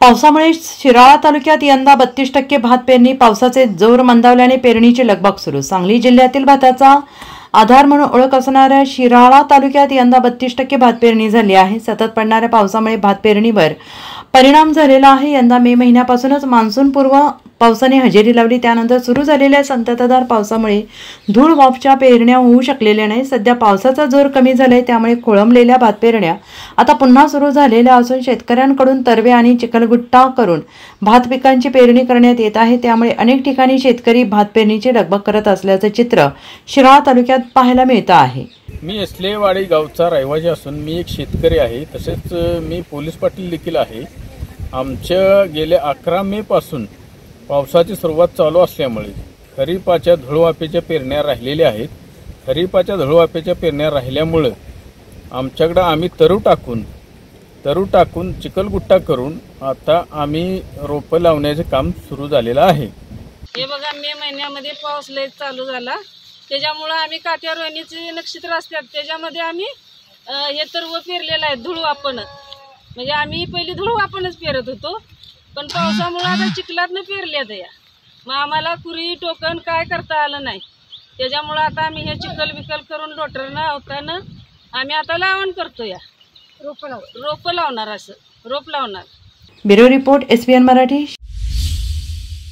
पावसामुळे शिराळा तालुक्यात यंदा 32% भात पेरणी. पावसाचे जोर मंदावल्याने पेरणीची लगबग सुरू. सांगली जिल्ह्यातील भाताचा आधार म्हणून ओळख असणाऱ्या शिराळा तालुक्यात यंदा 32% भात पेरणी झाली आहे. सतत पडणाऱ्या पावसामुळे भात पेरणीवर परिणाम झालेला आहे. यंदा मे महिन्यापासूनच मान्सूनपूर्व पावसाने हजेरी लावली. त्यानंतर सुरू झालेल्या संततधार पावसामुळे धूळ वाफच्या पेरण्या होऊ शकलेल्या नाही. सध्या पावसाचा जोर कमी झालाय, त्यामुळे खोळंबलेल्या भात पेरण्या आता पुन्हा सुरू झालेल्या असून शेतकऱ्यांकडून तरवे आणि चिखलगुट्टा करून भात पिकांची पेरणी करण्यात येत आहे. त्यामुळे अनेक ठिकाणी शेतकरी भात पेरणीची लगबग करत असल्याचं चित्र शिराळा तालुक्यात पाहायला मिळतं आहे. मी असलेवाडी गावचा रहिवासी असून मी एक शेतकरी आहे. तसेच मी पोलीस पाटील देखील आहे. आमच्या गेल्या 11 मे पासून पावसाची सुरुवात चालू असल्यामुळे खरीपाच्या धुळवापेच्या पेरण्या राहिलेल्या आहेत. खरीपाच्या धुळवापेच्या पेरण्या राहिल्यामुळं आमच्याकडं आम्ही तरू टाकून चिखलगुट्टा करून आता आम्ही रोपं लावण्याचे काम सुरू झालेलं आहे. हे बघा, मे महिन्यामध्ये पाऊस लय चालू झाला, त्याच्यामुळं आम्ही काट्या रोहिणीचे नक्षत्र असतात त्याच्यामध्ये आम्ही हे तरव पेरलेलं आहे. धुळवापण म्हणजे आम्ही पहिली धुळवापणच पेरत होतो, पण पावसामुळे आता चिखलातनं पेरल्यात या. मग आम्हाला कुरी टोकन काय करता आलं नाही. त्याच्यामुळं आता आम्ही हे चिखल विकल करून लोटरनं अवतानं आम्ही आता लावण करतो या. रोप लावणार, असं रोप लावणार. Bureau report SBN Marathi.